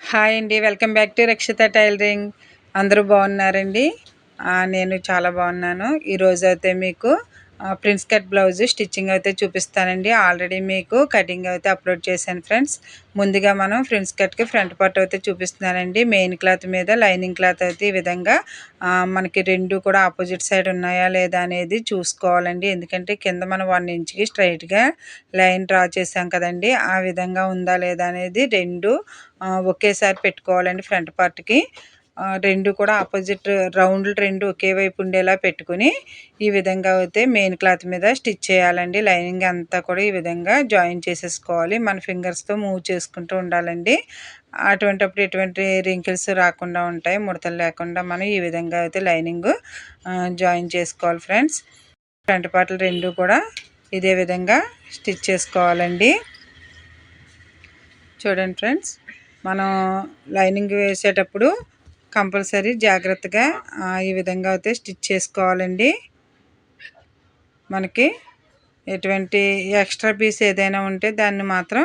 Hi అండి. Welcome back to Rakshita tailoring. అందరూ బాగున్నారండి? నేను చాలా బాగున్నాను. ఈరోజైతే మీకు ప్రిన్స్ కట్ బ్లౌజ్ స్టిచ్చింగ్ అయితే చూపిస్తానండి. ఆల్రెడీ మీకు కటింగ్ అయితే అప్లోడ్ చేశాను ఫ్రెండ్స్. ముందుగా మనం ప్రిన్స్ కట్కి ఫ్రంట్ పార్ట్ అయితే చూపిస్తున్నానండి. మెయిన్ క్లాత్ మీద లైనింగ్ క్లాత్ అయితే ఈ విధంగా మనకి రెండు కూడా ఆపోజిట్ సైడ్ ఉన్నాయా లేదా అనేది చూసుకోవాలండి. ఎందుకంటే కింద మనం 1 ఇంచ్కి స్ట్రైట్గా లైన్ డ్రా చేసాం కదండి, ఆ విధంగా ఉందా లేదా అనేది రెండు ఒకేసారి పెట్టుకోవాలండి. ఫ్రంట్ పార్ట్కి రెండు కూడా ఆపోజిట్ రౌండ్లు రెండు ఒకే వైపు ఉండేలా పెట్టుకుని ఈ విధంగా అయితే మెయిన్ క్లాత్ మీద స్టిచ్ చేయాలండి. లైనింగ్ అంతా కూడా ఈ విధంగా జాయిన్ చేసేసుకోవాలి. మన ఫింగర్స్తో మూవ్ చేసుకుంటూ ఉండాలండి. అటువంటప్పుడు ఎటువంటి రింకిల్స్ రాకుండా ఉంటాయి, ముడతలు లేకుండా మనం ఈ విధంగా అయితే లైనింగ్ జాయిన్ చేసుకోవాలి ఫ్రెండ్స్. ఫ్రంట్ పార్ట్లు రెండు కూడా ఇదే విధంగా స్టిచ్ చేసుకోవాలండి. చూడండి ఫ్రెండ్స్, మనం లైనింగ్ వేసేటప్పుడు కంపల్సరీ జాగ్రత్తగా ఈ విధంగా అయితే స్టిచ్ చేసుకోవాలండి. మనకి ఎటువంటి ఎక్స్ట్రా పీస్ ఏదైనా ఉంటే దాన్ని మాత్రం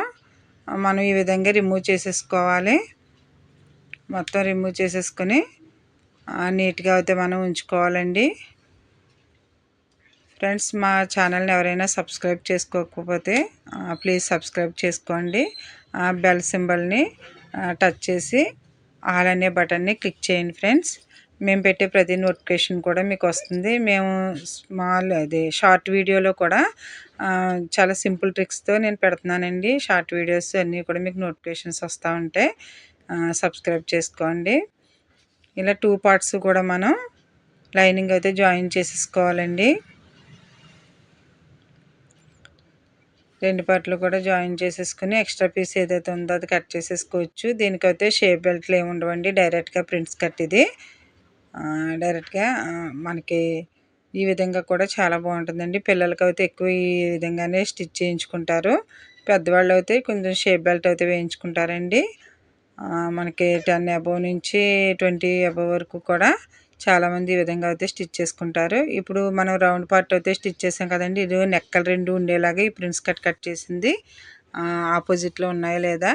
మనం ఈ విధంగా రిమూవ్ చేసేసుకోవాలి. మొత్తం రిమూవ్ చేసేసుకొని నీట్గా అయితే మనం ఉంచుకోవాలండి. ఫ్రెండ్స్, మా ఛానల్ని ఎవరైనా సబ్స్క్రైబ్ చేసుకోకపోతే ప్లీజ్ సబ్స్క్రైబ్ చేసుకోండి. బెల్ సింబల్ని టచ్ చేసి ఆల్ అనే బటన్ని క్లిక్ చేయండి ఫ్రెండ్స్. మేము పెట్టే ప్రతి నోటిఫికేషన్ కూడా మీకు వస్తుంది. మేము షార్ట్ వీడియోలో కూడా చాలా సింపుల్ ట్రిక్స్తో నేను పెడుతున్నానండి. షార్ట్ వీడియోస్ అన్నీ కూడా మీకు నోటిఫికేషన్స్ వస్తూ ఉంటాయి. సబ్స్క్రైబ్ చేసుకోండి. ఇలా 2 పార్ట్స్ కూడా మనం లైనింగ్ అయితే జాయిన్ చేసేసుకోవాలండి. రెండు పార్ట్లు కూడా జాయిన్ చేసేసుకుని ఎక్స్ట్రా పీస్ ఏదైతే ఉందో అది కట్ చేసేసుకోవచ్చు. దీనికైతే షేప్ బెల్ట్లు ఏమి ఉండవండి, డైరెక్ట్గా ప్రింట్స్ కట్. ఇది డైరెక్ట్గా మనకి ఈ విధంగా కూడా చాలా బాగుంటుందండి. పిల్లలకి అయితే ఎక్కువ ఈ విధంగానే స్టిచ్ చేయించుకుంటారు. పెద్దవాళ్ళు అయితే కొంచెం షేప్ బెల్ట్ అయితే వేయించుకుంటారండి. మనకి 10 అబోవ్ నుంచి 20 అబోవ్ వరకు కూడా చాలామంది ఈ విధంగా అయితే స్టిచ్ చేసుకుంటారు. ఇప్పుడు మనం రౌండ్ పార్ట్ అయితే స్టిచ్ చేసాం కదండి, ఇది నెక్కలు రెండు ఉండేలాగా ఈ ప్రిన్స్ కట్ చేసింది ఆపోజిట్లో ఉన్నాయా లేదా,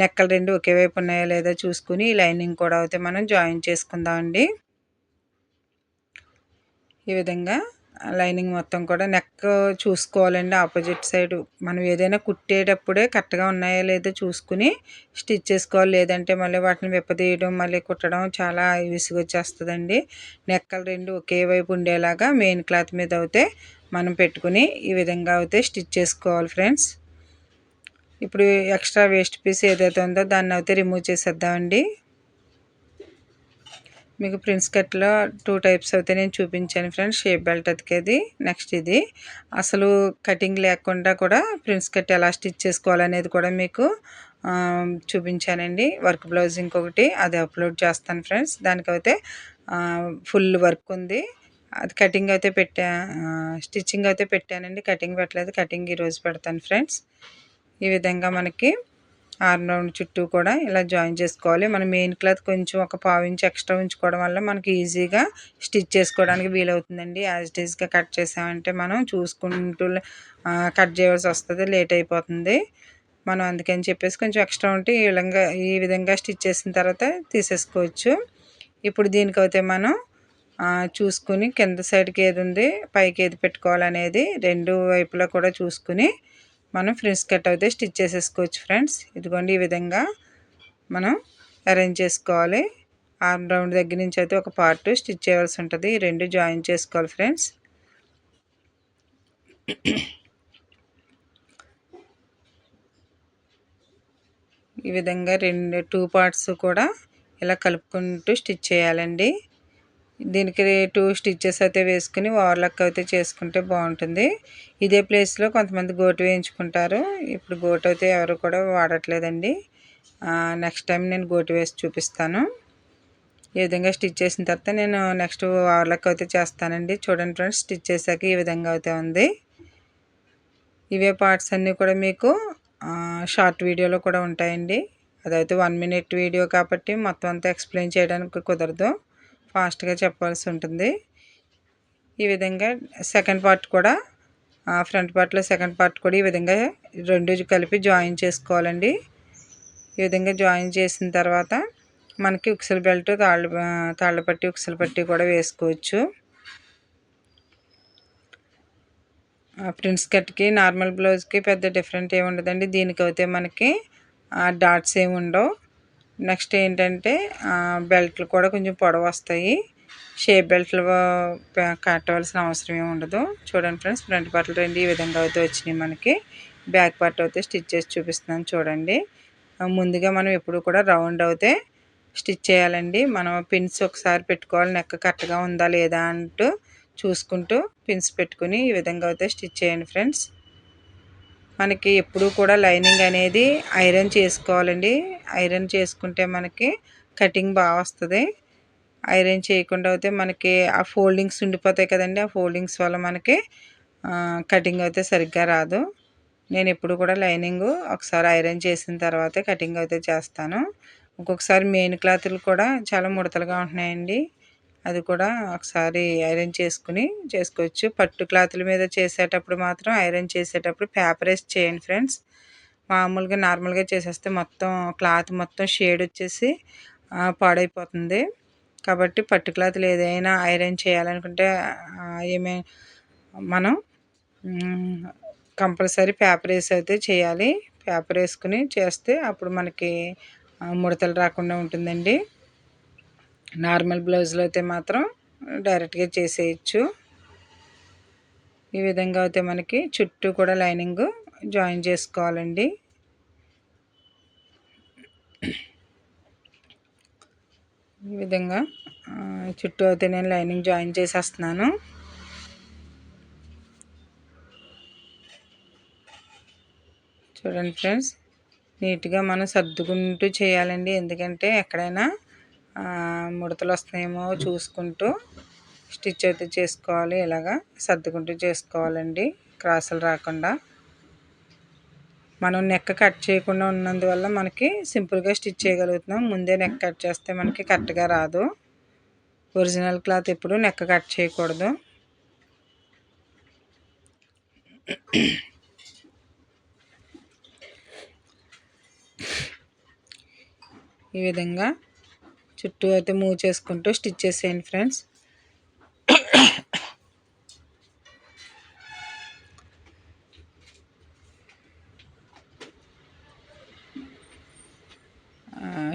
నెక్కలు రెండు ఒకే వైపు ఉన్నాయా లేదా చూసుకుని లైనింగ్ కూడా అయితే మనం జాయిన్ చేసుకుందామండి. ఈ విధంగా లైనింగ్ మొత్తం కూడా నెక్ చూసుకోవాలండి. ఆపోజిట్ సైడ్ మనం ఏదైనా కుట్టేటప్పుడే కరెక్ట్గా ఉన్నాయా లేదా చూసుకుని స్టిచ్ చేసుకోవాలి. లేదంటే మళ్ళీ వాటిని విప్పదీయడం మళ్ళీ కుట్టడం చాలా విసుగొచ్చేస్తుందండి. నెక్కలు రెండు ఒకే వైపు ఉండేలాగా మెయిన్ క్లాత్ మీద అయితే మనం పెట్టుకుని ఈ విధంగా అయితే స్టిచ్ చేసుకోవాలి ఫ్రెండ్స్. ఇప్పుడు ఎక్స్ట్రా వేస్ట్ పీస్ ఏదైతే ఉందో దాన్ని అయితే రిమూవ్ చేసేద్దామండి. మీకు ప్రిన్స్ కట్లో 2 టైప్స్ అయితే నేను చూపించాను ఫ్రెండ్స్. షేప్ బెల్ట్ అతికేది, నెక్స్ట్ ఇది అసలు కటింగ్ లేకుండా కూడా ప్రిన్స్ కట్ ఎలా స్టిచ్ చేసుకోవాలనేది కూడా మీకు చూపించానండి. వర్క్ బ్లౌజ్ ఇంకొకటి అది అప్లోడ్ చేస్తాను ఫ్రెండ్స్. దానికైతే ఫుల్ వర్క్ ఉంది. అది కటింగ్ అయితే స్టిచ్చింగ్ అయితే పెట్టానండి. కటింగ్ పెట్టలేదు. కటింగ్ ఈరోజు పెడతాను ఫ్రెండ్స్. ఈ విధంగా మనకి ఆర్మ్ రౌండ్ చుట్టూ కూడా ఇలా జాయిన్ చేసుకోవాలి. మన మెయిన్ క్లాత్ కొంచెం ఒక 1/2 ఇంచ్ ఎక్స్ట్రా ఉంచుకోవడం వల్ల మనకి ఈజీగా స్టిచ్ చేసుకోవడానికి వీలవుతుందండి. యాజ్ ఇట్ ఈస్గా కట్ చేసామంటే మనం చూసుకుంటూ కట్ చేయవలసి వస్తుంది, లేట్ అయిపోతుంది. మనం అందుకని చెప్పేసి కొంచెం ఎక్స్ట్రా ఉంటే ఈ విధంగా స్టిచ్ చేసిన తర్వాత తీసేసుకోవచ్చు. ఇప్పుడు దీనికైతే మనం చూసుకుని కింద సైడ్కి ఏది ఉంది పైకి ఏది పెట్టుకోవాలనేది రెండు వైపులా కూడా చూసుకుని మనం ప్రిన్స్ కట్ అయితే స్టిచ్ చేసేసుకోవచ్చు ఫ్రెండ్స్. ఇదిగోండి ఈ విధంగా మనం అరేంజ్ చేసుకోవాలి. ఆర్మ్ రౌండ్ దగ్గర నుంచి అయితే ఒక పార్ట్ స్టిచ్ చేయవలసి ఉంటుంది. ఈ రెండు జాయిన్ చేసుకోవాలి ఫ్రెండ్స్. ఈ విధంగా 2 పార్ట్స్ కూడా ఇలా కలుపుకుంటూ స్టిచ్ చేయాలండి. దీనికి 2 స్టిచ్చెస్ అయితే వేసుకుని ఓవర్లాక్ అయితే చేసుకుంటే బాగుంటుంది. ఇదే ప్లేస్లో కొంతమంది గోటు వేయించుకుంటారు. ఇప్పుడు గోటు అయితే ఎవరు కూడా వాడట్లేదండి. నెక్స్ట్ టైం నేను గోటు వేసి చూపిస్తాను. ఈ విధంగా స్టిచ్ చేసిన తర్వాత నేను నెక్స్ట్ ఓవర్లాక్ అయితే చేస్తానండి. చూడండి ఫ్రెండ్స్, స్టిచ్ చేశాక ఈ విధంగా అయితే ఉంది. ఇవే పార్ట్స్ అన్నీ కూడా మీకు షార్ట్ వీడియోలో కూడా ఉంటాయండి. అదైతే 1 మినిట్ వీడియో కాబట్టి మొత్తం అంతా ఎక్స్ప్లెయిన్ చేయడానికి కుదరదు, ఫాస్ట్గా చెప్పాల్సి ఉంటుంది. ఈ విధంగా సెకండ్ పార్ట్ కూడా ఫ్రంట్ పార్ట్లో సెకండ్ పార్ట్ కూడా ఈ విధంగా రెండు కలిపి జాయిన్ చేసుకోవాలండి. ఈ విధంగా జాయిన్ చేసిన తర్వాత మనకి ఉక్సుల బెల్ట్ తాళ్ళ పట్టి ఉక్సుల పట్టి కూడా వేసుకోవచ్చు. ప్రిన్స్ కట్కి నార్మల్ బ్లౌజ్కి పెద్ద డిఫరెంట్ ఏమి ఉండదండి. దీనికైతే మనకి డాట్స్ ఏమి ఉండవు. నెక్స్ట్ ఏంటంటే బెల్ట్లు కూడా కొంచెం పొడవు వస్తాయి. షేప్ బెల్ట్లు కట్టవలసిన అవసరం ఏమి ఉండదు. చూడండి ఫ్రెండ్స్, ఫ్రంట్ పార్ట్లు రెండు ఈ విధంగా అయితే వచ్చినాయి. మనకి బ్యాక్ పార్ట్ అయితే స్టిచ్ చేసి చూపిస్తున్నాను చూడండి. ముందుగా మనం ఎప్పుడు కూడా రౌండ్ అయితే స్టిచ్ చేయాలండి. మనం పిన్స్ ఒకసారి పెట్టుకోవాలి, నెక్ కరెక్ట్గా ఉందా లేదా అంటూ చూసుకుంటూ పిన్స్ పెట్టుకుని ఈ విధంగా అయితే స్టిచ్ చేయండి ఫ్రెండ్స్. మనకి ఎప్పుడు కూడా లైనింగ్ అనేది ఐరన్ చేసుకోవాలండి. ఐరన్ చేసుకుంటే మనకి కటింగ్ బాగా వస్తుంది. ఐరన్ చేయకుండా అయితే మనకి ఆ ఫోల్డింగ్స్ ఉండిపోతాయి కదండి. ఆ ఫోల్డింగ్స్ వల్ల మనకి కటింగ్ అయితే సరిగ్గా రాదు. నేను ఎప్పుడు కూడా లైనింగ్ ఒకసారి ఐరన్ చేసిన తర్వాతే కటింగ్ అయితే చేస్తాను. ఒక్కొక్కసారి మెయిన్ క్లాతులు కూడా చాలా ముడతలుగా ఉంటున్నాయండి. అది కూడా ఒకసారి ఐరన్ చేసుకుని చేసుకోవచ్చు. పట్టు క్లాతుల మీద చేసేటప్పుడు మాత్రం ఐరన్ చేసేటప్పుడు పేపర్ వేసి చేయండి ఫ్రెండ్స్. మామూలుగా నార్మల్గా చేసేస్తే మొత్తం క్లాత్ మొత్తం షేడ్ వచ్చేసి పాడైపోతుంది. కాబట్టి పట్టు క్లాతులు ఏదైనా ఐరన్ చేయాలనుకుంటే మనం కంపల్సరీ పేపర్ వేసి అయితే చేయాలి. పేపర్ వేసుకుని చేస్తే అప్పుడు మనకి ముడతలు రాకుండా ఉంటుందండి. నార్మల్ బ్లౌజ్లో అయితే మాత్రం డైరెక్ట్గా చేసేయచ్చు. ఈ విధంగా అయితే మనకి చుట్టూ కూడా లైనింగ్ జాయిన్ చేసుకోవాలండి. ఈ విధంగా చుట్టూ అయితే నేను లైనింగ్ జాయిన్ చేసేస్తున్నాను. చూడండి ఫ్రెండ్స్, నీట్గా మనం సర్దుకుంటూ చేయాలండి. ఎందుకంటే ఎక్కడైనా ముడతలు వస్తాయేమో చూసుకుంటూ స్టిచ్ అయితే చేసుకోవాలి. ఇలాగా సర్దుకుంటూ చేసుకోవాలండి, క్రాసులు రాకుండా. మనం నెక్ కట్ చేయకుండా ఉన్నందువల్ల మనకి సింపుల్గా స్టిచ్ చేయగలుగుతున్నాం. ముందే నెక్ కట్ చేస్తే మనకి కరెక్ట్గా రాదు. ఒరిజినల్ క్లాత్ ఎప్పుడు నెక్ కట్ చేయకూడదు. ఈ విధంగా చుట్టూ అయితే మూవ్ చేసుకుంటూ స్టిచ్ చేసేయండి ఫ్రెండ్స్.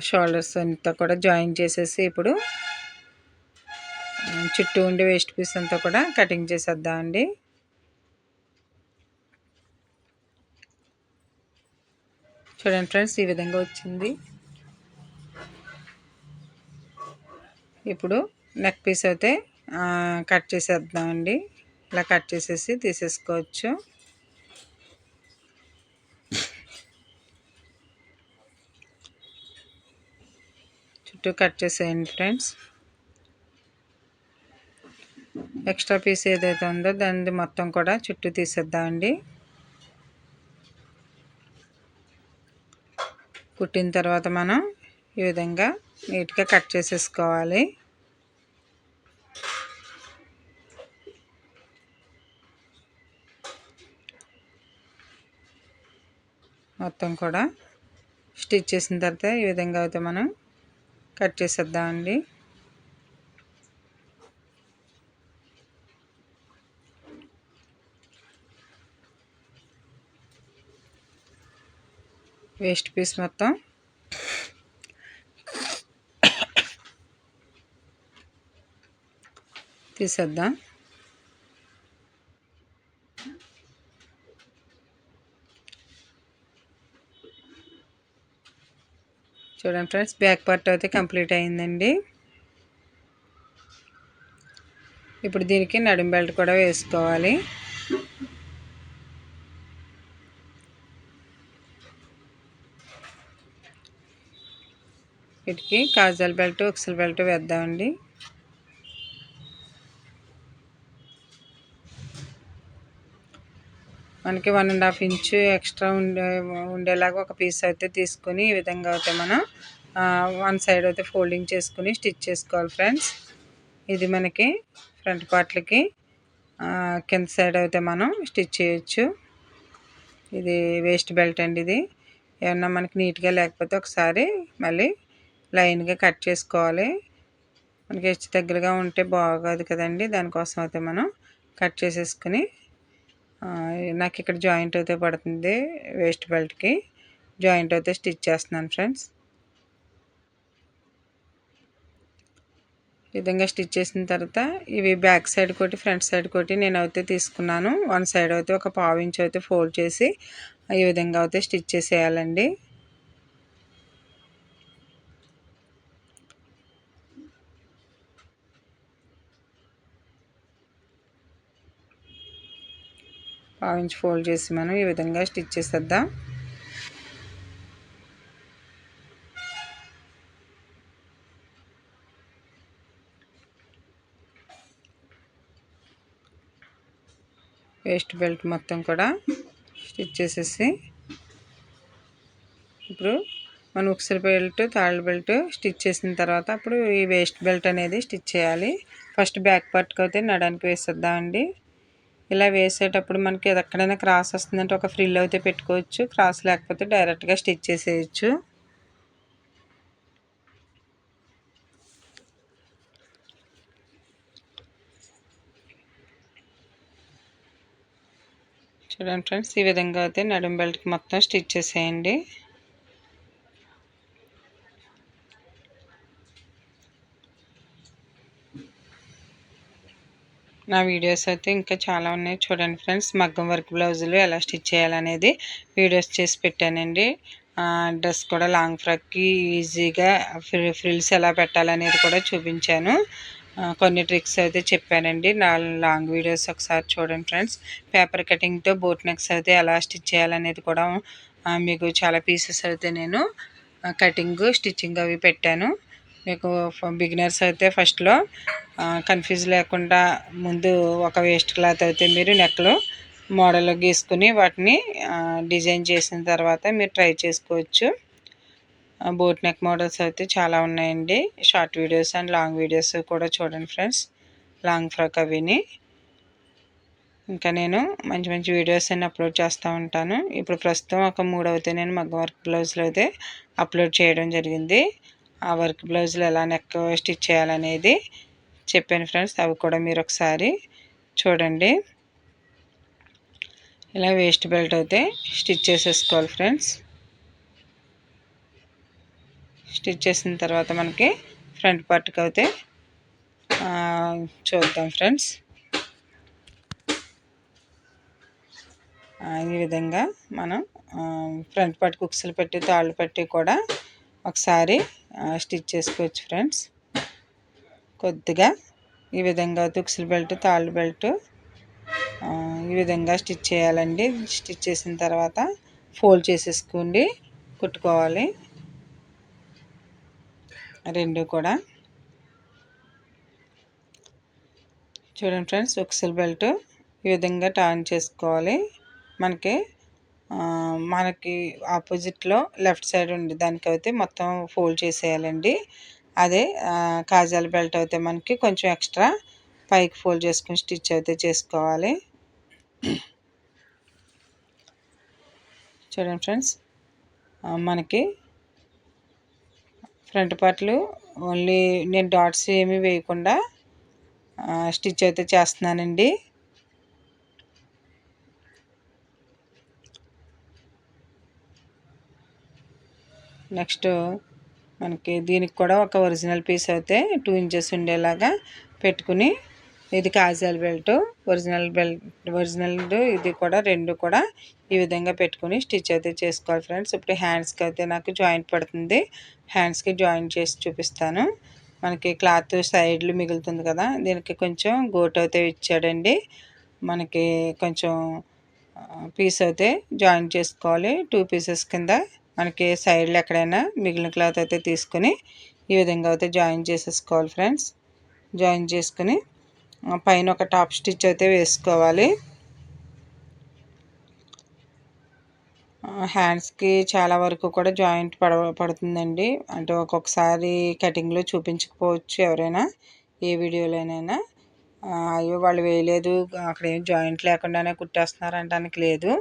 షోల్డర్స్ అంతా కూడా జాయిన్ చేసేసి ఇప్పుడు చుట్టూ ఉండే వేస్ట్ పీస్ అంతా కూడా కటింగ్ చేసేద్దామండి. చూడండి ఫ్రెండ్స్, ఈ విధంగా వచ్చింది. ఇప్పుడు నెక్ పీస్ అయితే కట్ చేసేద్దామండి. ఇలా కట్ చేసేసి తీసేసుకోవచ్చు. చుట్టూ కట్ చేసేయండి ఫ్రెండ్స్. ఎక్స్ట్రా పీస్ ఏదైతే ఉందో దాన్ని మొత్తం కూడా చుట్టూ తీసేద్దామండి. కుట్టిన తర్వాత మనం ఈ విధంగా నీట్గా కట్ చేసేసుకోవాలి. మొత్తం కూడా స్టిచ్ చేసిన తర్వాత ఈ విధంగా అయితే మనం కట్ చేసేద్దామండి. వేస్ట్ పీస్ మొత్తం తీసేద్దాం. చూడండి ఫ్రెండ్స్, బ్యాక్ పార్ట్ అయితే కంప్లీట్ అయిందండి. ఇప్పుడు దీనికి నడుం బెల్ట్ కూడా వేసుకోవాలి. వీటికి కాజల్ బెల్ట్ ఉక్సుల బెల్ట్ వేద్దామండి. మనకి 1.5 ఇంచు ఎక్స్ట్రా ఉండేలాగా ఒక పీస్ అయితే తీసుకుని ఈ విధంగా అయితే మనం వన్ సైడ్ అయితే ఫోల్డింగ్ చేసుకుని స్టిచ్ చేసుకోవాలి ఫ్రెండ్స్. ఇది మనకి ఫ్రంట్ పార్ట్లకి కింద సైడ్ అయితే మనం స్టిచ్ చేయొచ్చు. ఇది వేస్ట్ బెల్ట్ అండి. ఇది ఏమన్నా మనకి నీట్గా లేకపోతే ఒకసారి మళ్ళీ లైన్గా కట్ చేసుకోవాలి. మనకి హెచ్చు దగ్గరగా ఉంటే బాగోదు కదండి, దానికోసం అయితే మనం కట్ చేసేసుకుని నాకు ఇక్కడ జాయింట్ అయితే పడుతుంది, వేస్ట్ బెల్ట్కి జాయింట్ అయితే స్టిచ్ చేస్తున్నాను ఫ్రెండ్స్. ఈ విధంగా స్టిచ్ చేసిన తర్వాత ఇవి బ్యాక్ సైడ్ కోటి ఫ్రంట్ సైడ్ కోటి నేను అయితే తీసుకున్నాను. వన్ సైడ్ అయితే ఒక పావు ఇంచ్ అయితే ఫోల్డ్ చేసి ఈ విధంగా అయితే స్టిచ్ చేసేయాలండి. పావు ఇంచ్ ఫోల్డ్ చేసి మనం ఈ విధంగా స్టిచ్ చేసేద్దాం. వేస్ట్ బెల్ట్ మొత్తం కూడా స్టిచ్ చేసేసి ఇప్పుడు మనం ఉక్సర్ బెల్ట్ తాళ్ళ బెల్ట్ స్టిచ్ చేసిన తర్వాత అప్పుడు ఈ వేస్ట్ బెల్ట్ అనేది స్టిచ్ చేయాలి. ఫస్ట్ బ్యాక్ పార్ట్కి అయితే నడానికి వేసేద్దామండి. ఇలా వేసేటప్పుడు మనకి ఎక్కడైనా క్రాస్ వస్తుందంటే ఒక ఫ్రిల్ అయితే పెట్టుకోవచ్చు, క్రాస్ లేకపోతే డైరెక్ట్గా స్టిచ్ చేసేయచ్చు. చూడండి ఫ్రెండ్స్, ఈ విధంగా అయితే నడుం బెల్ట్కి మొత్తం స్టిచ్ చేసేయండి. నా వీడియోస్ అయితే ఇంకా చాలా ఉన్నాయి చూడండి ఫ్రెండ్స్. మగ్గం వర్క్ బ్లౌజులు ఎలా స్టిచ్ చేయాలనేది వీడియోస్ చేసి పెట్టానండి. డ్రెస్ కూడా లాంగ్ ఫ్రాక్కి ఈజీగా ఫ్రిల్స్ ఎలా పెట్టాలనేది కూడా చూపించాను. కొన్ని ట్రిక్స్ అయితే చెప్పానండి. నా లాంగ్ వీడియోస్ ఒకసారి చూడండి ఫ్రెండ్స్. పేపర్ కటింగ్తో బోట్ నెక్స్ అయితే ఎలా స్టిచ్ చేయాలనేది కూడా మీకు చాలా పీసెస్ అయితే నేను కటింగ్ స్టిచ్చింగ్ అవి పెట్టాను. మీకు బిగినర్స్ అయితే ఫస్ట్లో కన్ఫ్యూజ్ లేకుండా ముందు ఒక వేస్ట్ క్లాత్ అయితే మీరు నెక్లో మోడల్ గీసుకుని వాటిని డిజైన్ చేసిన తర్వాత మీరు ట్రై చేసుకోవచ్చు. బోట్ నెక్ మోడల్స్ అయితే చాలా ఉన్నాయండి. Short videos and long videos కూడా చూడండి ఫ్రెండ్స్. లాంగ్ ఫ్రాక్ అవిని ఇంకా నేను మంచి మంచి వీడియోస్ అన్ని అప్లోడ్ చేస్తూ ఉంటాను. ఇప్పుడు ప్రస్తుతం ఒక 3 అయితే నేను మగ్గం వర్క్ బ్లౌజులు అయితే అప్లోడ్ చేయడం జరిగింది. ఆ వర్క్ బ్లౌజులు ఎలా నెక్ స్టిచ్ చేయాలనేది చెప్పాను ఫ్రెండ్స్. అవి కూడా మీరు ఒకసారి చూడండి. ఇలా వేస్ట్ బెల్ట్ అయితే స్టిచ్ చేసేసుకోవాలి ఫ్రెండ్స్. స్టిచ్ చేసిన తర్వాత మనకి ఫ్రంట్ పార్ట్కి అయితే చూద్దాం ఫ్రెండ్స్. ఈ విధంగా మనం ఫ్రంట్ పార్ట్కి ఉక్సులు పెట్టి తాళ్ళు పెట్టి కూడా ఒకసారి స్టిచ్ చేసుకోవచ్చు ఫ్రెండ్స్. కొద్దిగా ఈ విధంగా ఉక్సులు బెల్ట్ తాళ్ళు బెల్ట్ ఈ విధంగా స్టిచ్ చేయాలండి. స్టిచ్ చేసిన తర్వాత ఫోల్డ్ చేసేసుకోండి, కుట్టుకోవాలి రెండు కూడా. చూడండి ఫ్రెండ్స్, ఉక్సులు బెల్ట్ ఈ విధంగా టర్న్ చేసుకోవాలి. మనకి ఆపోజిట్లో లెఫ్ట్ సైడ్ ఉంది దానికైతే మొత్తం ఫోల్డ్ చేసేయాలండి. అదే కాజాల బెల్ట్ అయితే మనకి కొంచెం ఎక్స్ట్రా పైకి ఫోల్డ్ చేసుకుని స్టిచ్ అయితే చేసుకోవాలి. చూడండి ఫ్రెండ్స్, మనకి ఫ్రంట్ పార్ట్లు ఓన్లీ నేను డాట్స్ ఏమీ వేయకుండా స్టిచ్ అయితే చేస్తున్నానండి. నెక్స్ట్ మనకి దీనికి కూడా ఒక ఒరిజినల్ పీస్ అయితే 2 ఇంచెస్ ఉండేలాగా పెట్టుకుని, ఇది కాజాల బెల్ట్ ఒరిజినల్ ఇది కూడా రెండు కూడా ఈ విధంగా పెట్టుకుని స్టిచ్ అయితే చేసుకోవాలి ఫ్రెండ్స్. ఇప్పుడు హ్యాండ్స్కి అయితే నాకు జాయింట్ పడుతుంది. హ్యాండ్స్కి జాయింట్ చేసి చూపిస్తాను. మనకి క్లాత్ సైడ్లు మిగులుతుంది కదా, దీనికి కొంచెం గోటు అయితే ఇచ్చాడండి. మనకి కొంచెం పీస్ అయితే జాయింట్ చేసుకోవాలి. 2 పీసెస్ కింద మనకి సైడ్లో ఎక్కడైనా మిగిలిన క్లాత్ అయితే తీసుకుని ఈ విధంగా అయితే జాయిన్ చేసేసుకోవాలి ఫ్రెండ్స్. జాయిన్ చేసుకుని పైన ఒక టాప్ స్టిచ్ అయితే వేసుకోవాలి. హ్యాండ్స్కి చాలా వరకు కూడా జాయింట్ పడుతుందండి. అంటే ఒక్కొక్కసారి కటింగ్లో చూపించకపోవచ్చు ఎవరైనా, ఏ వీడియోలోనైనా. అయ్యో వాళ్ళు వేయలేదు, అక్కడ ఏం జాయింట్ లేకుండానే కుట్టేస్తున్నారు అనడానికి లేదు.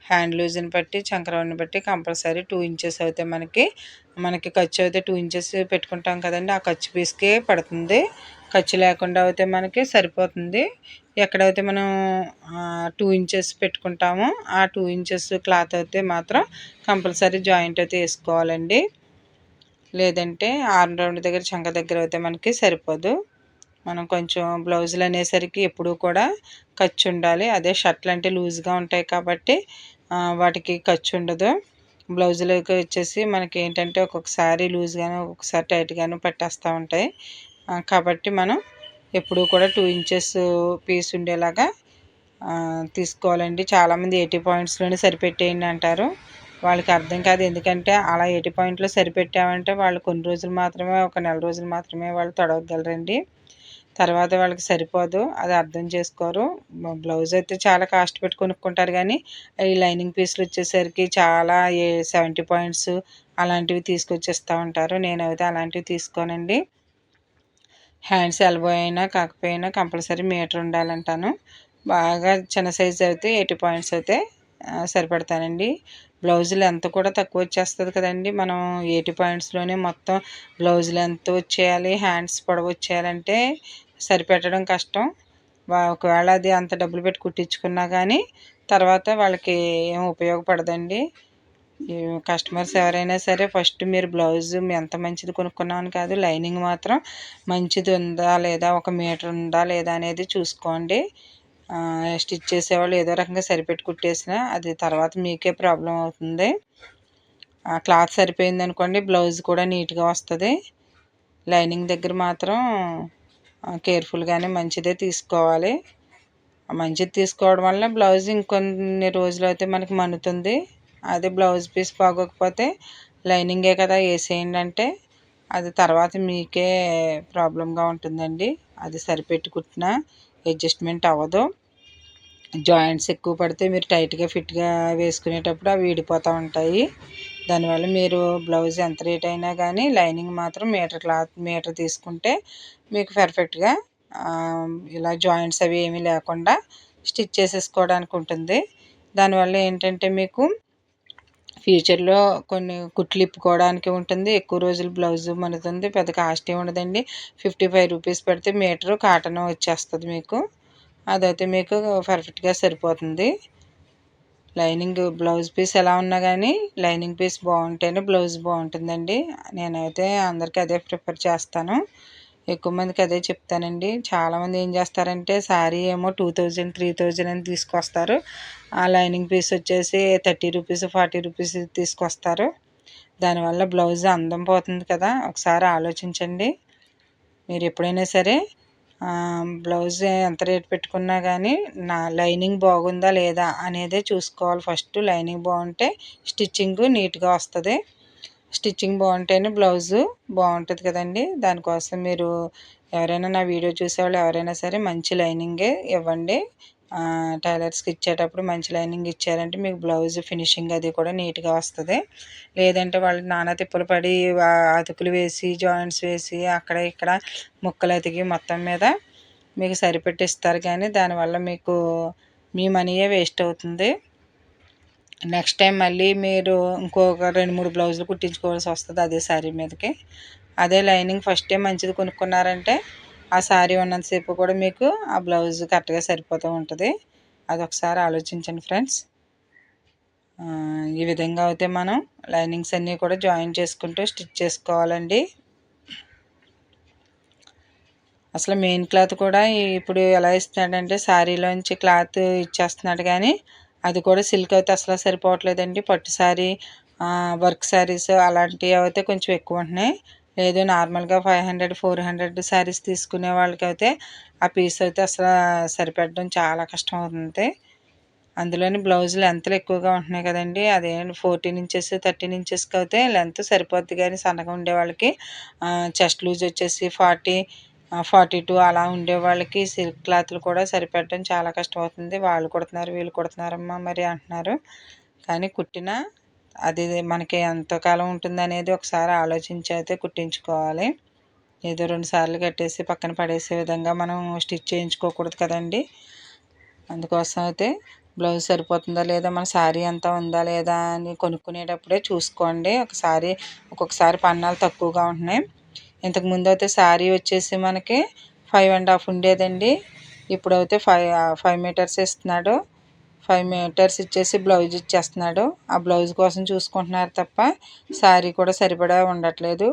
హ్యాండ్ లూజ్ని బట్టి చంకరౌండ్ని బట్టి కంపల్సరీ 2 ఇంచెస్ అయితే మనకి ఖర్చు అయితే 2 ఇంచెస్ పెట్టుకుంటాం కదండి. ఆ ఖర్చు పీస్కే పడుతుంది. ఖర్చు లేకుండా అయితే మనకి సరిపోతుంది. ఎక్కడైతే మనం 2 ఇంచెస్ పెట్టుకుంటామో ఆ 2 ఇంచెస్ క్లాత్ అయితే మాత్రం కంపల్సరీ జాయింట్ అయితే వేసుకోవాలండి. లేదంటే ఆర్మ్ రౌండ్ దగ్గర చంక దగ్గర అయితే మనకి సరిపోదు. మనం కొంచెం బ్లౌజులు అనేసరికి ఎప్పుడూ కూడా ఖర్చు ఉండాలి. అదే షర్ట్లు అంటే లూజ్గా ఉంటాయి కాబట్టి వాటికి ఖర్చు ఉండదు. బ్లౌజులకి వచ్చేసి మనకి ఏంటంటే ఒక్కొక్కసారి లూజ్గాను ఒక్కొక్కసారి టైట్గాను పట్టేస్తూ ఉంటాయి. కాబట్టి మనం ఎప్పుడూ కూడా 2 ఇంచెస్ పీస్ ఉండేలాగా తీసుకోవాలండి. చాలామంది 80 పాయింట్స్లోనే సరిపెట్టేయండి అంటారు. వాళ్ళకి అర్థం కాదు. ఎందుకంటే అలా 80 పాయింట్లో సరిపెట్టామంటే వాళ్ళు కొన్ని రోజులు మాత్రమే, ఒక నెల రోజులు మాత్రమే వాళ్ళు తొడగలరండి. తర్వాత వాళ్ళకి సరిపోదు. అది అర్థం చేసుకోరు. బ్లౌజ్ అయితే చాలా కాస్ట్ పెట్టి కొనుక్కుంటారు కానీ ఈ లైనింగ్ పీస్లు వచ్చేసరికి చాలా 70 పాయింట్స్ అలాంటివి తీసుకొచ్చేస్తూ ఉంటారు. నేనైతే అలాంటివి తీసుకోనండి. హ్యాండ్స్ ఎల్బో అయినా కాకపోయినా కంపల్సరీ మీటర్ ఉండాలంటాను. బాగా చిన్న సైజు అయితే 80 పాయింట్స్ అయితే సరిపెడతానండి. బ్లౌజ్ లెంత్ కూడా తక్కువ వచ్చేస్తుంది కదండి. మనం 80 పాయింట్స్లోనే మొత్తం బ్లౌజ్ లెంత్ వచ్చేయాలి, హ్యాండ్స్ పొడవు వచ్చేయాలంటే సరిపెట్టడం కష్టం. ఒకవేళ అది అంత డబ్బులు పెట్టి కుట్టించుకున్నా కానీ తర్వాత వాళ్ళకి ఏం ఉపయోగపడదండి. కస్టమర్స్ ఎవరైనా సరే ఫస్ట్ మీరు బ్లౌజ్ ఎంత మంచిది కొనుక్కున్నామని కాదు, లైనింగ్ మాత్రం మంచిది ఉందా లేదా, 1 మీటర్ ఉందా లేదా అనేది చూసుకోండి. స్టిచ్ చేసేవాళ్ళు ఏదో రకంగా సరిపెట్టి కుట్టేసినా అది తర్వాత మీకే ప్రాబ్లం అవుతుంది. క్లాత్ సరిపోయింది అనుకోండి, బ్లౌజ్ కూడా నీట్గా వస్తుంది. లైనింగ్ దగ్గర మాత్రం కేర్ఫుల్గానే మంచిదే తీసుకోవాలి. మంచిది తీసుకోవడం వల్ల బ్లౌజ్ ఇంకొన్ని రోజులు అయితే మనకి మన్నుతుంది. అదే బ్లౌజ్ పీస్ బాగోకపోతే లైనింగే కదా వేసేయండి అంటే అది తర్వాత మీకే ప్రాబ్లంగా ఉంటుందండి. అది సరిపెట్టి కుట్టినా అడ్జస్ట్మెంట్ అవ్వదు. జాయింట్స్ ఎక్కువ పడితే మీరు టైట్గా ఫిట్గా వేసుకునేటప్పుడు అవి విడిపోతూ ఉంటాయి. దానివల్ల మీరు బ్లౌజ్ ఎంత రేట్ అయినా కానీ లైనింగ్ మాత్రం మీటర్ తీసుకుంటే మీకు పర్ఫెక్ట్గా ఇలా జాయింట్స్ అవి ఏమీ లేకుండా స్టిచ్ చేసేసుకోవడానికి ఉంటుంది. దానివల్ల ఏంటంటే మీకు ఫ్యూచర్లో కొన్ని కుట్లు ఇప్పుకోవడానికి ఉంటుంది. ఎక్కువ రోజులు బ్లౌజ్ మన్నుతుంది. పెద్ద కాస్ట్ ఏమి ఉండదండి. 55 రూపీస్ పెడితే మీటరు కాటన్ వచ్చేస్తుంది మీకు. అదైతే మీకు పర్ఫెక్ట్గా సరిపోతుంది. లైనింగ్ బ్లౌజ్ పీస్ ఎలా ఉన్నా కానీ లైనింగ్ పీస్ బాగుంటేనే బ్లౌజ్ బాగుంటుందండి. నేనైతే అందరికీ అదే ప్రిఫర్ చేస్తాను. ఎక్కువ మందికి అదే చెప్తానండి. చాలామంది ఏం చేస్తారంటే శారీ ఏమో 2000, 3000 అని తీసుకొస్తారు. ఆ లైనింగ్ పీస్ వచ్చేసి 30 రూపీస్, 40 రూపీస్ తీసుకొస్తారు. దానివల్ల బ్లౌజ్ అందం పోతుంది కదా. ఒకసారి ఆలోచించండి. మీరు ఎప్పుడైనా సరే బ్లౌజ్ ఎంత రేట్ పెట్టుకున్నా కానీ లైనింగ్ బాగుందా లేదా అనేదే చూసుకోవాలి ఫస్ట్. లైనింగ్ బాగుంటే స్టిచ్చింగ్ నీట్గా వస్తుంది. స్టిచ్చింగ్ బాగుంటేనే బ్లౌజు బాగుంటుంది కదండి. దానికోసం మీరు ఎవరైనా నా వీడియో చూసేవాళ్ళు ఎవరైనా సరే మంచి లైనింగే ఇవ్వండి. టైలర్స్కి ఇచ్చేటప్పుడు మంచి లైనింగ్ ఇచ్చారంటే మీకు బ్లౌజ్ ఫినిషింగ్ అది కూడా నీట్గా వస్తుంది. లేదంటే వాళ్ళు నానా తిప్పలు పడి అతుకులు వేసి జాయింట్స్ వేసి అక్కడ ఇక్కడ ముక్కలు అతికి మొత్తం మీద మీకు సరిపెట్టిస్తారు కానీ దానివల్ల మీకు మీ మనీయే వేస్ట్ అవుతుంది. నెక్స్ట్ టైం మళ్ళీ మీరు ఇంకొక 2-3 బ్లౌజులు కుట్టించుకోవాల్సి వస్తుంది అదే శారీ మీదకి. అదే లైనింగ్ ఫస్టే మంచిది కొనుక్కున్నారంటే ఆ శారీ ఉన్నంతసేపు కూడా మీకు ఆ బ్లౌజ్ కరెక్ట్గా సరిపోతూ ఉంటుంది. అదొకసారి ఆలోచించండి ఫ్రెండ్స్. ఈ విధంగా అయితే మనం లైనింగ్స్ అన్నీ కూడా జాయిన్ చేసుకుంటూ స్టిచ్ చేసుకోవాలండి. అసలు మెయిన్ క్లాత్ కూడా ఇప్పుడు ఎలా ఇస్తున్నాడంటే శారీలోంచి క్లాత్ ఇచ్చేస్తున్నాడు కానీ అది కూడా సిల్క్ అయితే అసలు సరిపోవట్లేదండి. పట్టు శారీ, వర్క్ శారీస్ అలాంటివి అయితే కొంచెం ఎక్కువ ఉంటున్నాయి. లేదు నార్మల్గా 500, 400 శారీస్ తీసుకునే వాళ్ళకైతే ఆ పీస్ అయితే అసలు సరిపెట్టడం చాలా కష్టం అవుతుంది. అందులోని బ్లౌజ్ లెంత్లు ఎక్కువగా ఉంటున్నాయి కదండి. అదే 14 ఇంచెస్ 13 ఇంచెస్కి అయితే లెంత్ సరిపోద్ది కానీ సన్నగా ఉండే వాళ్ళకి చెస్ట్ లూజ్ వచ్చేసి 40, 42 అలా ఉండే వాళ్ళకి సిల్క్ క్లాత్లు కూడా సరిపెట్టడం చాలా కష్టమవుతుంది. వాళ్ళు కుడుతున్నారు వీళ్ళు కుడుతున్నారమ్మా మరి అంటున్నారు. కానీ కుట్టినా అది మనకి ఎంతకాలం ఉంటుందనేది ఒకసారి ఆలోచించి అయితే కుట్టించుకోవాలి. ఏదో 2 సార్లు కట్టేసి పక్కన పడేసే విధంగా మనం స్టిచ్ చేయించుకోకూడదు కదండి. అందుకోసం అయితే బ్లౌజ్ సరిపోతుందా లేదా, మన శారీ అంతా ఉందా లేదా అని కొనుక్కునేటప్పుడే చూసుకోండి. ఒక్కొక్కసారి పన్నాలు తక్కువగా ఉంటున్నాయి. ఇంతకుముందు అయితే శారీ వచ్చేసి మనకి 5½ ఉండేదండి. ఇప్పుడైతే 5 మీటర్స్ ఇస్తున్నాడు. 5 మీటర్స్ ఇచ్చేసి బ్లౌజ్ ఇచ్చేస్తున్నాడు. ఆ బ్లౌజ్ కోసం చూసుకుంటున్నారు తప్ప శారీ కూడా సరిపడా ఉండట్లేదు.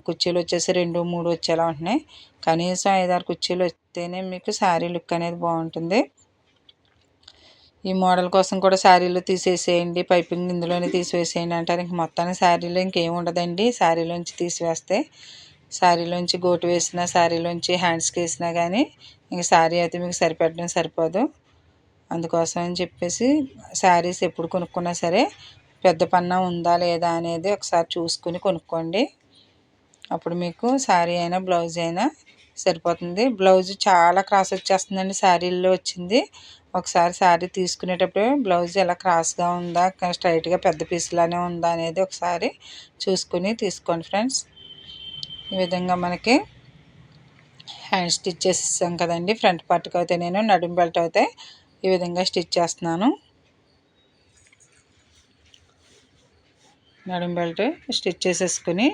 కుర్చీలు వచ్చేసి 2, 3 వచ్చేలా ఉంటున్నాయి. కనీసం 5, 6 కుర్చీలు వస్తేనే మీకు శారీ లుక్ అనేది బాగుంటుంది. ఈ మోడల్ కోసం కూడా శారీలో తీసేసేయండి, పైపింగ్ ఇందులోనే తీసివేసేయండి అంటారు. ఇంక మొత్తానికి శారీలో ఇంకేం ఉండదండి. శారీలోంచి తీసివేస్తే, శారీలోంచి గోటు వేసినా, శారీలోంచి హ్యాండ్స్కి వేసినా కానీ ఇంక శారీ అయితే మీకు సరిపెట్టడం సరిపోదు. అందుకోసం అని చెప్పేసి శారీస్ ఎప్పుడు కొనుక్కున్నా సరే పెద్ద పన్నా ఉందా లేదా అనేది ఒకసారి చూసుకుని కొనుక్కోండి. అప్పుడు మీకు శారీ అయినా బ్లౌజ్ అయినా సరిపోతుంది. బ్లౌజ్ చాలా క్రాస్ వచ్చేస్తుందండి శారీల్లో వచ్చింది. ఒకసారి శారీ తీసుకునేటప్పుడు బ్లౌజ్ ఎలా క్రాస్గా ఉందా, స్ట్రైట్గా పెద్ద పీస్లానే ఉందా అనేది ఒకసారి చూసుకుని తీసుకోండి ఫ్రెండ్స్. ఈ విధంగా మనకి హ్యాండ్ స్టిచ్ చేసేసాం కదండి. ఫ్రంట్ పార్ట్కి అయితే నేను నడుము బెల్ట్ అయితే ఈ విధంగా స్టిచ్ చేస్తున్నాను. నడుము బెల్ట్ స్టిచ్ చేసేసుకుని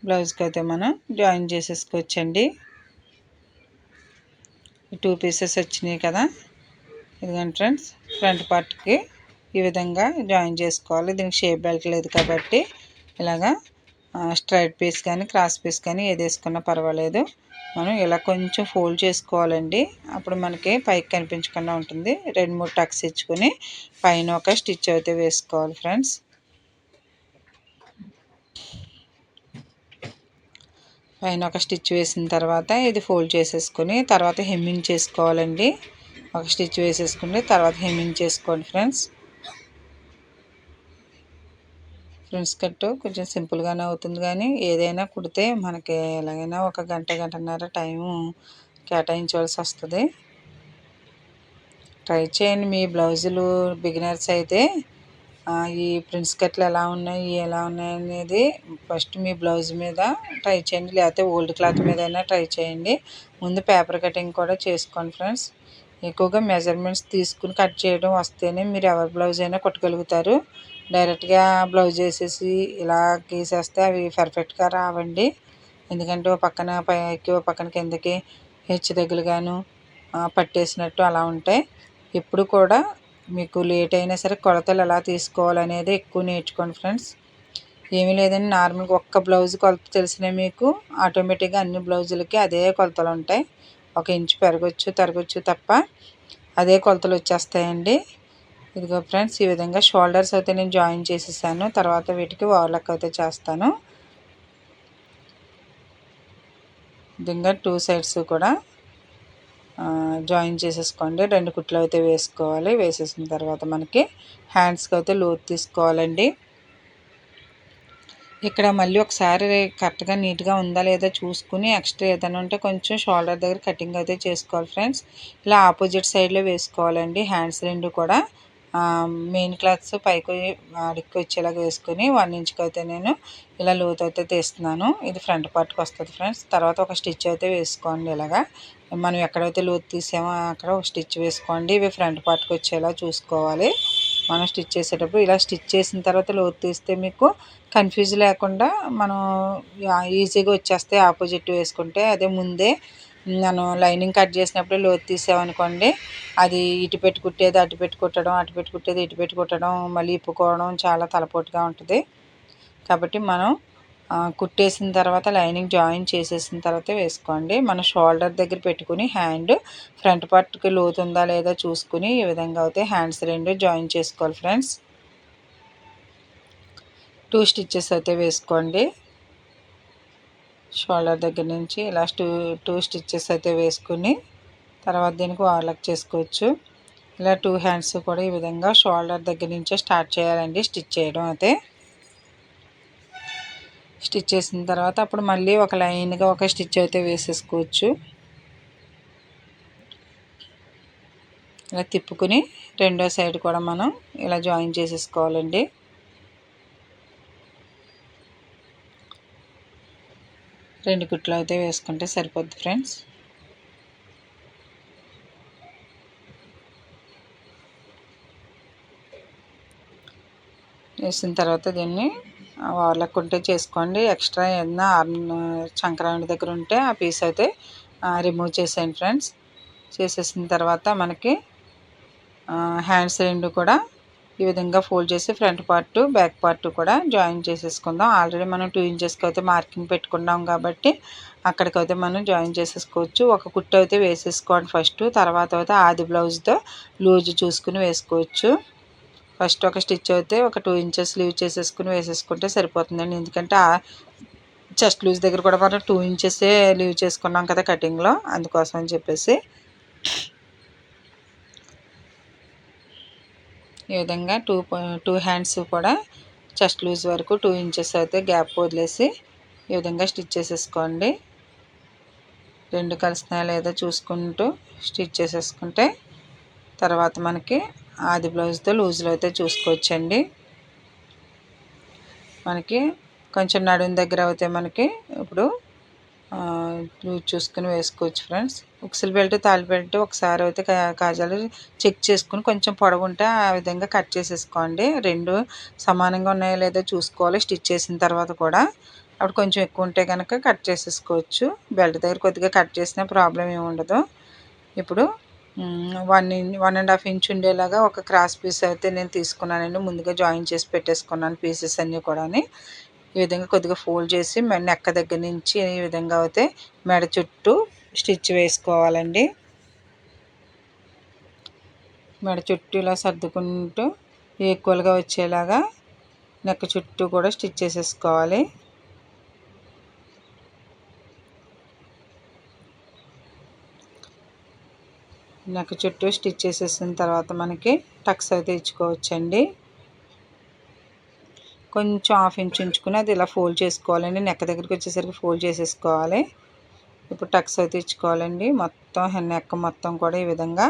బ్లౌజ్కి అయితే మనం జాయిన్ చేసేసుకోవచ్చండి. 2 పీసెస్ వచ్చినాయి కదా, ఇదిగోండి ఫ్రెండ్స్. ఫ్రంట్ పార్ట్కి ఈ విధంగా జాయిన్ చేసుకోవాలి. దీనికి షేప్ బెల్ట్ లేదు కాబట్టి ఇలాగా స్ట్రైట్ పీస్ కానీ క్రాస్ పీస్ కానీ ఏది వేసుకున్నా పర్వాలేదు. మనం ఇలా కొంచెం ఫోల్డ్ చేసుకోవాలండి. అప్పుడు మనకి పైకి కనిపించకుండా ఉంటుంది. 2, 3 టక్స్ ఇచ్చుకొని పైన ఒక స్టిచ్ అయితే వేసుకోవాలి ఫ్రెండ్స్. పైన ఒక స్టిచ్ వేసిన తర్వాత ఇది ఫోల్డ్ చేసేసుకొని తర్వాత హెమ్మింగ్ చేసుకోవాలండి. ఒక స్టిచ్ వేసేసుకుంటే తర్వాత హెమ్మింగ్ చేసుకోండి ఫ్రెండ్స్. ఫ్రెండ్స్ కట్ కొంచెం సింపుల్గానే అవుతుంది, కానీ ఏదైనా కుడితే మనకి ఎలాగైనా ఒక గంటన్నర టైము కేటాయించవలసి వస్తుంది. ట్రై చేయండి. మీ బ్లౌజులు బిగినర్స్ అయితే ఈ ప్రిన్స్ కట్లు ఎలా ఉన్నాయి అనేది ఫస్ట్ మీ బ్లౌజ్ మీద ట్రై చేయండి, లేకపోతే ఓల్డ్ క్లాత్ మీద అయినా ట్రై చేయండి. ముందు పేపర్ కటింగ్ కూడా చేసుకోండి ఫ్రెండ్స్. ఎక్కువగా మెజర్మెంట్స్ తీసుకుని కట్ చేయడం వస్తేనే మీరు ఎవరి బ్లౌజ్ అయినా కుట్టగలుగుతారు. డైరెక్ట్గా బ్లౌజ్ వేసేసి ఇలా గీసేస్తే అవి పర్ఫెక్ట్గా రావండి. ఎందుకంటే ఓ పక్కన పైకి ఓ పక్కన కిందకి హెచ్చు దగ్గరగాను పట్టేసినట్టు అలా ఉంటాయి. ఎప్పుడు కూడా మీకు లేట్ అయినా సరే కొలతలు ఎలా తీసుకోవాలనేది ఎక్కువ నేర్చుకోండి ఫ్రెండ్స్. ఏమీ లేదండి, నార్మల్గా ఒక్క బ్లౌజ్ కొలత తెలిసినా మీకు ఆటోమేటిక్గా అన్ని బ్లౌజులకి అదే కొలతలు ఉంటాయి. 1 ఇంచు పెరగచ్చు తరగచ్చు తప్ప అదే కొలతలు వచ్చేస్తాయండి. ఇదిగో ఫ్రెండ్స్, ఈ విధంగా షోల్డర్స్ అయితే నేను జాయిన్ చేసేసాను. తర్వాత వీటికి ఓవర్లాక్ అయితే చేస్తాను. విధంగా 2 సైడ్స్ కూడా జాయిన్ చేసేసుకోండి. 2 కుట్లు అయితే వేసుకోవాలి. వేసేసిన తర్వాత మనకి హ్యాండ్స్కి అయితే లోతు తీసుకోవాలండి. ఇక్కడ మళ్ళీ ఒకసారి కరెక్ట్గా నీట్గా ఉందా లేదా చూసుకుని ఎక్స్ట్రా ఏదైనా ఉంటే కొంచెం షోల్డర్ దగ్గర కటింగ్ అయితే చేసుకోవాలి ఫ్రెండ్స్. ఇలా ఆపోజిట్ సైడ్లో వేసుకోవాలండి. హ్యాండ్స్ 2 కూడా మెయిన్ క్లాత్స్ పైకి అడిక్కి వచ్చేలాగా వేసుకొని 1 ఇంచుకి అయితే నేను ఇలా లోతు అయితే తీస్తున్నాను. ఇది ఫ్రంట్ పార్ట్కి వస్తుంది ఫ్రెండ్స్. తర్వాత ఒక స్టిచ్ అయితే వేసుకోండి. ఇలాగా మనం ఎక్కడైతే లోతు తీసామో అక్కడ ఒక స్టిచ్ వేసుకోండి. ఇవి ఫ్రంట్ పార్ట్కి వచ్చేలా చూసుకోవాలి. మనం స్టిచ్ చేసేటప్పుడు ఇలా స్టిచ్ చేసిన తర్వాత లోతు తీస్తే మీకు కన్ఫ్యూజ్ లేకుండా మనం ఈజీగా వచ్చేస్తే ఆపోజిట్ వేసుకుంటే. అదే ముందే మనం లైనింగ్ కట్ చేసినప్పుడు లోతు తీసామనుకోండి, అది ఇటు పెట్టి కుట్టేది అటు పెట్టి కుట్టడం, అటు పెట్టి కుట్టేది ఇటు పెట్టి కుట్టడం, మళ్ళీ ఇప్పుకోవడం చాలా తలపోటుగా ఉంటుంది. కాబట్టి మనం కుట్టేసిన తర్వాత లైనింగ్ జాయిన్ చేసేసిన తర్వాత వేసుకోండి. మన షోల్డర్ దగ్గర పెట్టుకుని హ్యాండ్ ఫ్రంట్ పార్ట్కి లోతు ఉందా లేదా చూసుకుని ఈ విధంగా అయితే హ్యాండ్స్ 2 జాయిన్ చేసుకోవాలి ఫ్రెండ్స్. 2 స్టిచ్చెస్ అయితే వేసుకోండి. షోల్డర్ దగ్గర నుంచి ఇలా 2 స్టిచ్చెస్ అయితే వేసుకుని తర్వాత దీనికి ఓవర్లాక్ చేసుకోవచ్చు. ఇలా 2 హ్యాండ్స్ కూడా ఈ విధంగా షోల్డర్ దగ్గర నుంచే స్టార్ట్ చేయాలండి స్టిచ్ చేయడం అయితే. స్టిచ్ చేసిన తర్వాత అప్పుడు మళ్ళీ ఒక లైన్గా ఒక స్టిచ్ అయితే వేసేసుకోవచ్చు. ఇలా తిప్పుకుని రెండో సైడ్ కూడా మనం ఇలా జాయిన్ చేసేసుకోవాలండి. రెండు కుట్లు అయితే వేసుకుంటే సరిపోద్ది ఫ్రెండ్స్. వేసిన తర్వాత దీన్ని వాళ్ళకు ఉంటే చేసుకోండి. ఎక్స్ట్రా ఏదైనా చంకరాండి దగ్గర ఉంటే ఆ పీస్ అయితే రిమూవ్ చేసేయండి ఫ్రెండ్స్. చేసేసిన తర్వాత మనకి హ్యాండ్స్ రెండు కూడా ఈ విధంగా ఫోల్డ్ చేసి ఫ్రంట్ పార్ట్ బ్యాక్ పార్ట్ కూడా జాయిన్ చేసేసుకుందాం. ఆల్రెడీ మనం 2 ఇంచెస్కి అయితే మార్కింగ్ పెట్టుకున్నాం కాబట్టి అక్కడికైతే మనం జాయిన్ చేసేసుకోవచ్చు. ఒక కుట్టు అయితే వేసేసుకోండి ఫస్ట్. తర్వాత అయితే ఆది బ్లౌజ్తో లూజ్ చూసుకుని వేసుకోవచ్చు. ఫస్ట్ ఒక స్టిచ్ అయితే ఒక 2 ఇంచెస్ లీవ్ చేసేసుకుని వేసేసుకుంటే సరిపోతుందండి. ఎందుకంటే చెస్ట్ లూజ్ దగ్గర కూడా మనం 2 ఇంచెసే లీవ్ చేసుకున్నాం కదా కటింగ్లో, అందుకోసం అని చెప్పేసి ఈ విధంగా టూ హ్యాండ్స్ కూడా చెస్ట్ లూజ్ వరకు 2 ఇంచెస్ అయితే గ్యాప్ వదిలేసి ఈ విధంగా స్టిచ్ చేసేసుకోండి. రెండు కలిసినా లేదా చూసుకుంటూ స్టిచ్ చేసేసుకుంటే తర్వాత మనకి ఆది బ్లౌజ్తో లూజ్లో అయితే చూసుకోవచ్చండి. మనకి కొంచెం నడుం దగ్గర అయితే మనకి ఇప్పుడు లూజ్ చూసుకుని వేసుకోవచ్చు ఫ్రెండ్స్. ఉక్సులు బెల్ట్ తాళి బెల్ట్ ఒకసారి అయితే కాజాలు చెక్ చేసుకుని కొంచెం పొడవు ఉంటే ఆ విధంగా కట్ చేసేసుకోండి. రెండు సమానంగా ఉన్నాయో లేదో చూసుకోవాలి స్టిచ్ చేసిన తర్వాత కూడా. అప్పుడు కొంచెం ఎక్కువ ఉంటే కనుక కట్ చేసేసుకోవచ్చు. బెల్ట్ దగ్గర కొద్దిగా కట్ చేసినా ప్రాబ్లం ఏమి ఉండదు. ఇప్పుడు 1.5 ఇంచ్ ఉండేలాగా ఒక క్రాస్ పీస్ అయితే నేను తీసుకున్నానండి. ముందుగా జాయిన్ చేసి పెట్టేసుకున్నాను పీసెస్ అన్నీ కూడా. ఈ విధంగా కొద్దిగా ఫోల్డ్ చేసి నెక్క దగ్గర నుంచి ఈ విధంగా అయితే మెడ చుట్టూ స్టిచ్ వేసుకోవాలండి. మెడ చుట్టూ ఇలా సర్దుకుంటూ ఈక్వల్గా వచ్చేలాగా నెక్క చుట్టూ కూడా స్టిచ్ చేసేసుకోవాలి. నెక్క చుట్టూ స్టిచ్ చేసేసిన తర్వాత మనకి టక్స్ అయితే ఇచ్చుకోవచ్చండి. కొంచెం 1/2 ఇంచ్ ఉంచుకుని అది ఇలా ఫోల్డ్ చేసుకోవాలండి. నెక్క దగ్గరికి వచ్చేసరికి ఫోల్డ్ చేసేసుకోవాలి. ఇప్పుడు టక్స్ అయితే ఇచ్చుకోవాలండి. మొత్తం నెక్ మొత్తం కూడా ఈ విధంగా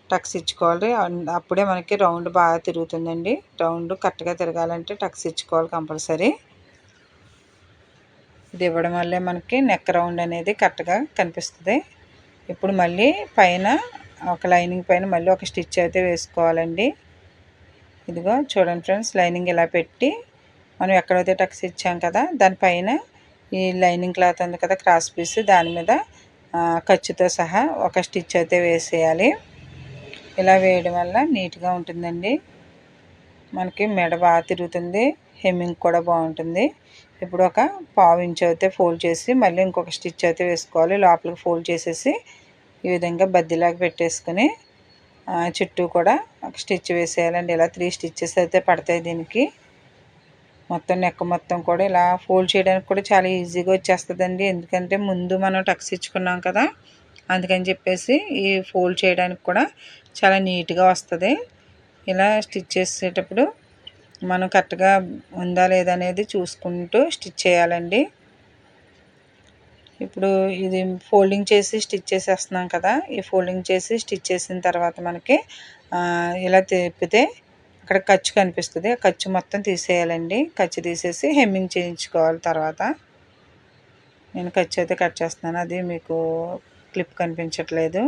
టక్స్ ఇచ్చుకోవాలి. అప్పుడే మనకి రౌండ్ బాగా తిరుగుతుందండి. రౌండ్ కరెక్ట్గా తిరగాలంటే టక్స్ ఇచ్చుకోవాలి కంపల్సరీ. ఇది ఇవ్వడం వల్లే మనకి నెక్ రౌండ్ అనేది కరెక్ట్గా కనిపిస్తుంది. ఇప్పుడు మళ్ళీ పైన ఒక లైనింగ్ పైన మళ్ళీ ఒక స్టిచ్ అయితే వేసుకోవాలండి. ఇదిగో చూడండి ఫ్రెండ్స్, లైనింగ్ ఇలా పెట్టి మనం ఎక్కడైతే టక్స్ ఇచ్చాం కదా దానిపైన ఈ లైనింగ్ క్లాత్ ఉంది కదా క్రాస్ పీస్, దాని మీద ఖర్చుతో సహా ఒక స్టిచ్ అయితే వేసేయాలి. ఇలా వేయడం వల్ల నీట్గా ఉంటుందండి. మనకి మెడ బాగా తిరుగుతుంది, హెమ్మింగ్ కూడా బాగుంటుంది. ఇప్పుడు ఒక 1/2 ఇంచ్ అయితే ఫోల్డ్ చేసి మళ్ళీ ఇంకొక స్టిచ్ అయితే వేసుకోవాలి. లోపలికి ఫోల్డ్ చేసేసి ఈ విధంగా బద్దిలాగా పెట్టేసుకుని చుట్టూ కూడా ఒక స్టిచ్ వేసేయాలండి. ఇలా 3 స్టిచ్చెస్ అయితే పడతాయి దీనికి. మొత్తం నెక్ మొత్తం కూడా ఇలా ఫోల్డ్ చేయడానికి కూడా చాలా ఈజీగా వచ్చేస్తుందండి. ఎందుకంటే ముందు మనం టక్స్ ఇచ్చుకున్నాం కదా, అందుకని చెప్పేసి ఈ ఫోల్డ్ చేయడానికి కూడా చాలా నీట్గా వస్తుంది. ఇలా స్టిచ్ చేసేటప్పుడు మనం కరెక్ట్గా ఉందా లేదా అనేది చూసుకుంటూ స్టిచ్ చేయాలండి. ఇప్పుడు ఇది ఫోల్డింగ్ చేసి స్టిచ్ చేసేస్తున్నాం కదా, ఈ ఫోల్డింగ్ చేసి స్టిచ్ చేసిన తర్వాత మనకి ఇలా తిప్పితే అక్కడ ఖర్చు కనిపిస్తుంది. ఆ ఖర్చు మొత్తం తీసేయాలండి. ఖర్చు తీసేసి హెమ్మింగ్ చేయించుకోవాలి. తర్వాత నేను ఖర్చు అయితే కట్ చేస్తున్నాను, అది మీకు క్లిప్ కనిపించట్లేదు,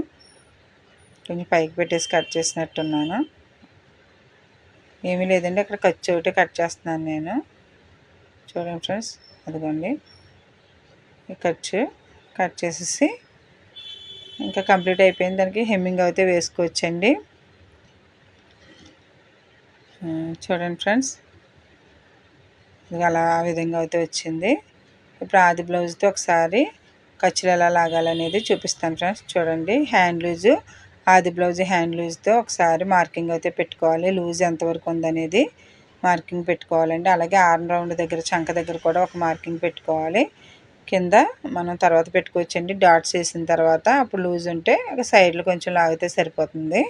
కొంచెం పైకి పెట్టేసి కట్ చేసినట్టున్నాను. ఏమీ లేదండి, అక్కడ ఖర్చు ఒకటి కట్ చేస్తున్నాను నేను. చూడండి ఫ్రెండ్స్, అదిగోండి ఈ ఖర్చు కట్ చేసేసి ఇంకా కంప్లీట్ అయిపోయింది. దానికి హెమ్మింగ్ అయితే వేసుకోవచ్చండి. చూడండి ఫ్రెండ్స్, ఇది అలా ఆ విధంగా అయితే వచ్చింది. ఇప్పుడు ఆది బ్లౌజ్తో ఒకసారి ఖర్చులు ఎలా లాగాలనేది చూపిస్తాను ఫ్రెండ్స్. చూడండి, హ్యాండ్ లూజు ఆది బ్లౌజ్ హ్యాండ్ లూజ్తో ఒకసారి మార్కింగ్ అయితే పెట్టుకోవాలి. లూజ్ ఎంతవరకు ఉందనేది మార్కింగ్ పెట్టుకోవాలండి. అలాగే ఆర్మ్ రౌండ్ దగ్గర చంక దగ్గర కూడా ఒక మార్కింగ్ పెట్టుకోవాలి. కింద మనం తర్వాత పెట్టుకోవచ్చండి. డాట్స్ వేసిన తర్వాత అప్పుడు లూజ్ ఉంటే ఒక సైడ్లో కొంచెం లాగితే సరిపోతుంది.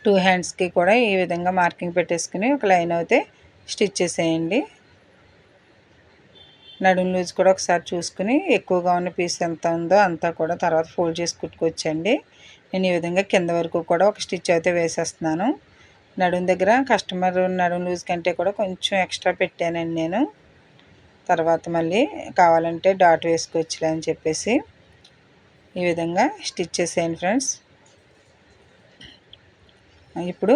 2 హ్యాండ్స్కి కూడా ఈ విధంగా మార్కింగ్ పెట్టేసుకుని ఒక లైన్ అయితే స్టిచ్ చేసేయండి. నడుం లూజ్ కూడా ఒకసారి చూసుకుని ఎక్కువగా ఉన్న పీస్ ఎంత ఉందో అంతా కూడా తర్వాత ఫోల్డ్ చేసి కుట్టుకోవచ్చండి. నేను ఈ విధంగా కింద వరకు కూడా ఒక స్టిచ్ అయితే వేసేస్తున్నాను. నడుం దగ్గర కస్టమర్ నడుం లూజ్ కంటే కూడా కొంచెం ఎక్స్ట్రా పెట్టానండి నేను. తర్వాత మళ్ళీ కావాలంటే డాట్ వేసుకోవచ్చులే అని చెప్పేసి ఈ విధంగా స్టిచ్ చేసేయండి ఫ్రెండ్స్. ఇప్పుడు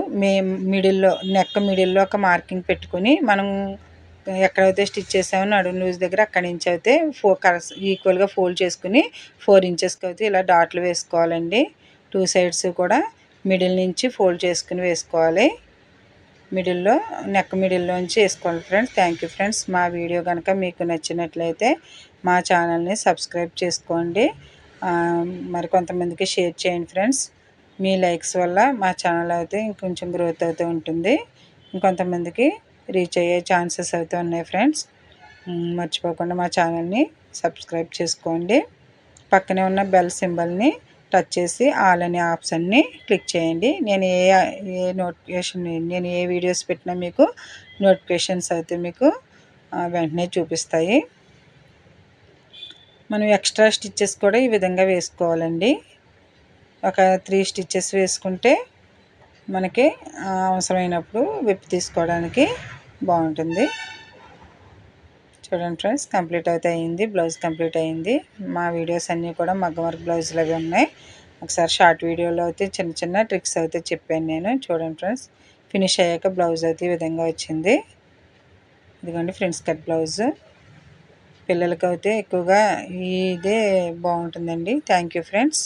మిడిల్లో నెక్ మిడిల్లో ఒక మార్కింగ్ పెట్టుకుని మనం ఎక్కడైతే స్టిచ్ చేసామో నడుము లూజ్ దగ్గర అక్కడి నుంచి అయితే ఈక్వల్గా ఫోల్డ్ చేసుకుని 4 ఇంచెస్కి అయితే ఇలా డాట్లు వేసుకోవాలండి. 2 సైడ్స్ కూడా మిడిల్ నుంచి ఫోల్డ్ చేసుకుని వేసుకోవాలి. మిడిల్లో నెక్ మిడిల్లోంచి వేసుకోవాలి ఫ్రెండ్స్. Thank you friends. మా వీడియో కనుక మీకు నచ్చినట్లయితే మా ఛానల్ని సబ్స్క్రైబ్ చేసుకోండి. మరి కొంతమందికి షేర్ చేయండి ఫ్రెండ్స్. మీ లైక్స్ వల్ల మా ఛానల్ అయితే ఇంకొంచెం గ్రోత్ అవుతూ ఉంటుంది. ఇంకొంతమందికి రీచ్ అయ్యే ఛాన్సెస్ అయితే ఉన్నాయి ఫ్రెండ్స్. మర్చిపోకుండా మా ఛానల్ని సబ్స్క్రైబ్ చేసుకోండి. పక్కనే ఉన్న బెల్ సింబల్ని టచ్ చేసి ఆల్ అనే ఆప్షన్ని క్లిక్ చేయండి. నేను ఏ వీడియోస్ పెట్టినా మీకు నోటిఫికేషన్స్ అయితే మీకు వెంటనే చూపిస్తాయి. మనం ఎక్స్ట్రా స్టిచ్చెస్ కూడా ఈ విధంగా వేసుకోవాలండి. ఒక 3 స్టిచ్చెస్ వేసుకుంటే మనకి అవసరమైనప్పుడు విప్పి తీసుకోవడానికి బాగుంటుంది. చూడండి ఫ్రెండ్స్, కంప్లీట్ అయితే అయింది. బ్లౌజ్ కంప్లీట్ అయింది. మా వీడియోస్ అన్నీ కూడా మగ్గం వర్క్ బ్లౌజులు అవి ఉన్నాయి. ఒకసారి షార్ట్ వీడియోలో అయితే చిన్న చిన్న ట్రిక్స్ అయితే చెప్పాను నేను. చూడండి ఫ్రెండ్స్, ఫినిష్ అయ్యాక బ్లౌజ్ అయితే ఈ విధంగా వచ్చింది. ఇదిగోండి ఫ్రెండ్స్ కట్ బ్లౌజ్. పిల్లలకి అయితే ఎక్కువగా ఇదే బాగుంటుందండి. Thank you friends.